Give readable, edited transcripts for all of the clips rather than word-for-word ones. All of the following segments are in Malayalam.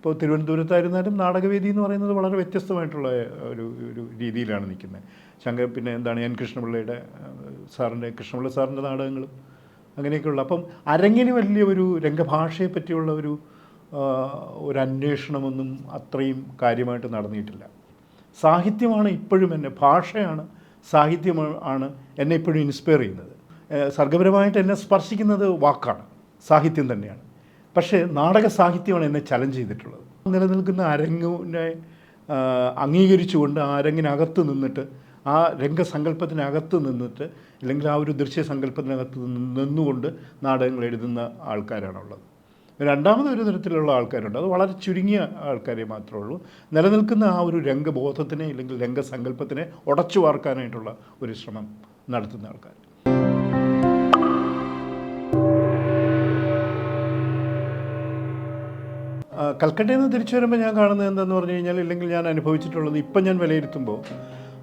ഇപ്പോൾ തിരുവനന്തപുരത്തായിരുന്നാലും നാടകവേദി എന്ന് പറയുന്നത് വളരെ വ്യത്യസ്തമായിട്ടുള്ള ഒരു ഒരു രീതിയിലാണ് നിൽക്കുന്നത്. പിന്നെ എന്താണ് എൻ കൃഷ്ണപിള്ളയുടെ കൃഷ്ണപിള്ള സാറിൻ്റെ നാടകങ്ങളും അങ്ങനെയൊക്കെയുള്ള. അപ്പം അരങ്ങിന് വലിയ ഒരു രംഗഭാഷയെ പറ്റിയുള്ള ഒരു അന്വേഷണമൊന്നും അത്രയും കാര്യമായിട്ട് നടന്നിട്ടില്ല. സാഹിത്യമാണ് ഇപ്പോഴും ഭാഷയാണ്, സാഹിത്യമാണ് എന്നെ ഇപ്പോഴും ഇൻസ്പയർ ചെയ്യുന്നത്. സർഗപരമായിട്ട് എന്നെ സ്പർശിക്കുന്നത് വാക്കാണ്, സാഹിത്യം തന്നെയാണ്. പക്ഷേ നാടക സാഹിത്യമാണ് എന്നെ ചലഞ്ച് ചെയ്തിട്ടുള്ളത്. നിലനിൽക്കുന്ന അരങ്ങിനെ അംഗീകരിച്ചുകൊണ്ട് ആ അരങ്ങിനകത്ത് നിന്നിട്ട്, ആ രംഗസങ്കല്പത്തിനകത്ത് നിന്നിട്ട്, അല്ലെങ്കിൽ ആ ഒരു ദൃശ്യസങ്കല്പത്തിനകത്ത് നിന്നുകൊണ്ട് നാടകങ്ങൾ എഴുതുന്ന ആൾക്കാരാണുള്ളത്. രണ്ടാമതൊരു തരത്തിലുള്ള ആൾക്കാരുണ്ട്, അത് വളരെ ചുരുങ്ങിയ ആൾക്കാരെ മാത്രമേ ഉള്ളൂ. നിലനിൽക്കുന്ന ആ ഒരു രംഗബോധത്തിനെ അല്ലെങ്കിൽ രംഗസങ്കല്പത്തിനെ ഉടച്ചു വാർക്കാനായിട്ടുള്ള ഒരു ശ്രമം നടത്തുന്ന ആൾക്കാർ. കൽക്കട്ടയിൽ നിന്ന് തിരിച്ചു വരുമ്പോൾ ഞാൻ കാണുന്നത് എന്താണെന്ന് പറഞ്ഞു കഴിഞ്ഞാൽ, ഇല്ലെങ്കിൽ ഞാൻ അനുഭവിച്ചിട്ടുള്ളത് ഇപ്പം ഞാൻ വിലയിരുത്തുമ്പോൾ,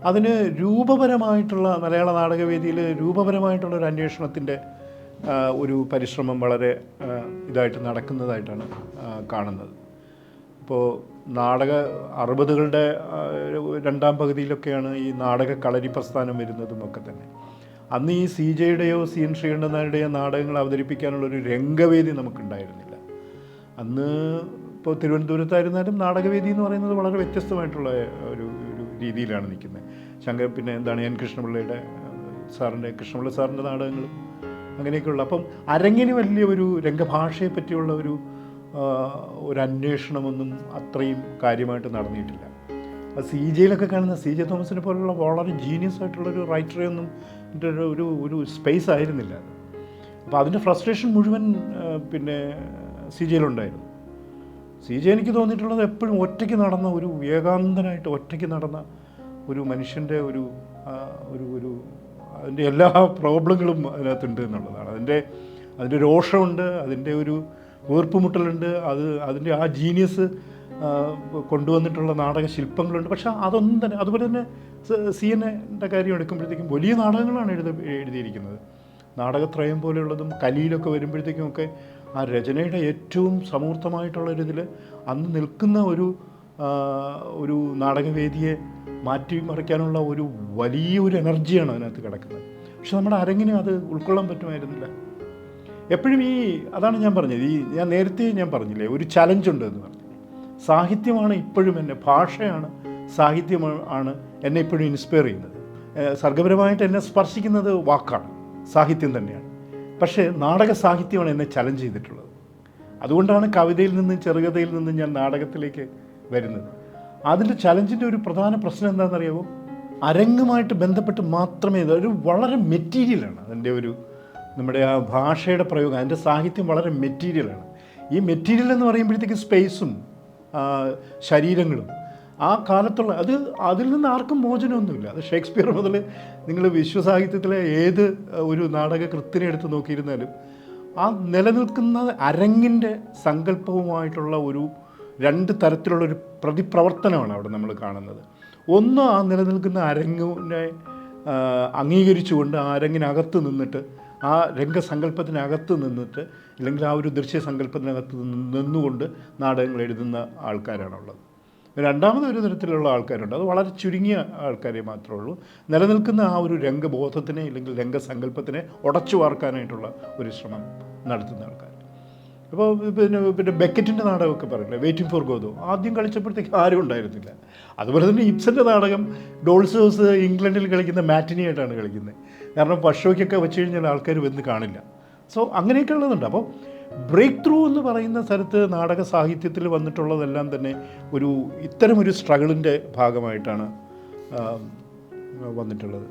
അതിന് രൂപപരമായിട്ടുള്ള മലയാള നാടകവേദിയിൽ രൂപപരമായിട്ടുള്ള ഒരു അന്വേഷണത്തിൻ്റെ ഒരു പരിശ്രമം വളരെ ഇതായിട്ട് നടക്കുന്നതായിട്ടാണ് കാണുന്നത്. ഇപ്പോൾ 60കളുടെ രണ്ടാം പകുതിയിലൊക്കെയാണ് ഈ നാടക കളരി പ്രസ്ഥാനം വരുന്നതും ഒക്കെ തന്നെ. അന്ന് ഈ CJ-യുടെയോ CN ശ്രീകണ്ഠൻ നായരുടെയോ നാടകങ്ങൾ അവതരിപ്പിക്കാനുള്ളൊരു രംഗവേദി നമുക്കുണ്ടായിരുന്നില്ല. അന്ന് ഇപ്പോൾ തിരുവനന്തപുരത്തായിരുന്നാലും നാടകവേദി എന്ന് പറയുന്നത് വളരെ വ്യത്യസ്തമായിട്ടുള്ള ഒരു ഒരു രീതിയിലാണ് നിൽക്കുന്നത്. പിന്നെ എന്താണ് എൻ കൃഷ്ണപിള്ളയുടെ കൃഷ്ണപിള്ള സാറിൻ്റെ നാടകങ്ങളും അങ്ങനെയൊക്കെയുള്ള. അപ്പം അരങ്ങിന് വലിയ ഒരു രംഗഭാഷയെ പറ്റിയുള്ള ഒരു അന്വേഷണമൊന്നും അത്രയും കാര്യമായിട്ട് നടന്നിട്ടില്ല. അത് CJ-യിലൊക്കെ കാണുന്ന CJ തോമസിനെ പോലുള്ള വളരെ ജീനിയസ് ആയിട്ടുള്ളൊരു റൈറ്ററെയൊന്നും ഒരു സ്പേസ് ആയിരുന്നില്ല. അപ്പോൾ അതിൻ്റെ ഫ്രസ്ട്രേഷൻ മുഴുവൻ പിന്നെ CJ-യിലുണ്ടായിരുന്നു. CJ എനിക്ക് തോന്നിയിട്ടുള്ളത് എപ്പോഴും ഒറ്റയ്ക്ക് നടന്ന ഒരു ഏകാന്തനായിട്ട് ഒറ്റയ്ക്ക് നടന്ന ഒരു മനുഷ്യൻ്റെ ഒരു അതിൻ്റെ എല്ലാ പ്രോബ്ലങ്ങളും അതിനകത്തുണ്ട് എന്നുള്ളതാണ്. അതിൻ്റെ രോഷമുണ്ട്, അതിൻ്റെ ഒരു വീർപ്പുമുട്ടലുണ്ട്, അതിൻ്റെ ആ ജീനിയസ് കൊണ്ടുവന്നിട്ടുള്ള നാടക ശില്പങ്ങളുണ്ട്. പക്ഷേ അതൊന്നും തന്നെ, അതുപോലെ തന്നെ CN-ൻ്റെ കാര്യം എടുക്കുമ്പോഴത്തേക്കും വലിയ നാടകങ്ങളാണ് എഴുതിയിരിക്കുന്നത്. നാടകത്രയം പോലെയുള്ളതും കലിയിലൊക്കെ വരുമ്പോഴത്തേക്കുമൊക്കെ ആ രചനയുടെ ഏറ്റവും സമൂർത്തമായിട്ടുള്ളൊരിതിൽ അന്ന് നിൽക്കുന്ന ഒരു നാടകവേദിയെ മാറ്റിമറിക്കാനുള്ള ഒരു വലിയൊരു എനർജിയാണ് അതിനകത്ത് കിടക്കുന്നത്. പക്ഷെ നമ്മുടെ അരങ്ങിന് അത് ഉൾക്കൊള്ളാൻ പറ്റുമായിരുന്നില്ല. എപ്പോഴും അതാണ് ഞാൻ പറഞ്ഞത്, ഞാൻ നേരത്തെ പറഞ്ഞില്ലേ, ഒരു ചലഞ്ചുണ്ട് എന്ന് പറഞ്ഞു. സാഹിത്യമാണ് ഇപ്പോഴും ഭാഷയാണ്, സാഹിത്യമാണ് എന്നെ ഇപ്പോഴും ഇൻസ്പയർ ചെയ്യുന്നത്. സർഗപരമായിട്ട് എന്നെ സ്പർശിക്കുന്നത് വാക്കാണ്, സാഹിത്യം തന്നെയാണ്. പക്ഷേ നാടക സാഹിത്യമാണ് എന്നെ ചലഞ്ച് ചെയ്തിട്ടുള്ളത്. അതുകൊണ്ടാണ് കവിതയിൽ നിന്നും ചെറുകഥയിൽ നിന്നും ഞാൻ നാടകത്തിലേക്ക് വരുന്നത്. അതിൻ്റെ ചലഞ്ചിൻ്റെ ഒരു പ്രധാന പ്രശ്നം എന്താണെന്നറിയാമോ? അരങ്ങുമായിട്ട് ബന്ധപ്പെട്ട് മാത്രമേ ഒരു വളരെ മെറ്റീരിയലാണ് അതിൻ്റെ നമ്മുടെ ആ ഭാഷയുടെ പ്രയോഗം, അതിൻ്റെ സാഹിത്യം വളരെ മെറ്റീരിയലാണ്. ഈ മെറ്റീരിയൽ എന്ന് പറയുമ്പോഴത്തേക്ക് സ്പേസും ശരീരങ്ങളും ആ കാലത്തുള്ള അതിൽ നിന്ന് ആർക്കും മോചനമൊന്നുമില്ല. അത് ഷേക്സ്പിയർ മുതൽ നിങ്ങൾ വിശ്വസാഹിത്യത്തിലെ ഏത് ഒരു നാടക കൃത്തിനെ എടുത്ത് നോക്കിയിരുന്നാലും ആ നിലനിൽക്കുന്ന അരങ്ങിൻ്റെ സങ്കല്പവുമായിട്ടുള്ള രണ്ട് തരത്തിലുള്ളൊരു പ്രതിപ്രവർത്തനമാണ് അവിടെ നമ്മൾ കാണുന്നത്. ഒന്ന്, ആ നിലനിൽക്കുന്ന അരങ്ങിനെ അംഗീകരിച്ചുകൊണ്ട് ആ അരങ്ങിനകത്ത് നിന്നിട്ട്, ആ രംഗസങ്കല്പത്തിനകത്ത് നിന്നിട്ട്, അല്ലെങ്കിൽ ആ ഒരു ദൃശ്യസങ്കല്പത്തിനകത്ത് നിന്നുകൊണ്ട് നാടകങ്ങൾ എഴുതുന്ന ആൾക്കാരാണുള്ളത്. രണ്ടാമതൊരു തരത്തിലുള്ള ആൾക്കാരുണ്ട്, അത് വളരെ ചുരുങ്ങിയ ആൾക്കാരെ മാത്രമേ ഉള്ളൂ. നിലനിൽക്കുന്ന ആ ഒരു രംഗബോധത്തിനെ അല്ലെങ്കിൽ രംഗസങ്കല്പത്തിനെ ഉടച്ചു വാർക്കാനായിട്ടുള്ള ഒരു ശ്രമം നടത്തുന്ന ആൾക്കാർ. അപ്പോൾ പിന്നെ ബെക്കറ്റിൻ്റെ നാടകമൊക്കെ പറയില്ലേ, വെയിറ്റിംഗ് ഫോർ ഗോദോ, ആദ്യം കളിച്ചപ്പോഴത്തേക്ക് ആരും ഉണ്ടായിരുന്നില്ല. അതുപോലെ തന്നെ ഇബ്സൻ്റെ നാടകം ഡോൾസ് ഹൗസ് ഇംഗ്ലണ്ടിൽ കളിക്കുന്ന മാറ്റിനി ആയിട്ടാണ് കളിക്കുന്നത്. കാരണം പഷോയ്ക്കൊക്കെ വെച്ച് കഴിഞ്ഞാൽ ആൾക്കാർ വന്ന് കാണില്ല. സോ അങ്ങനെയൊക്കെ ഉള്ളതുണ്ട്. അപ്പോൾ ബ്രേക്ക് ത്രൂ എന്ന് പറയുന്ന സ്ഥലത്ത് നാടക സാഹിത്യത്തിൽ വന്നിട്ടുള്ളതെല്ലാം തന്നെ ഇത്തരമൊരു സ്ട്രഗിളിൻ്റെ ഭാഗമായിട്ടാണ് വന്നിട്ടുള്ളത്.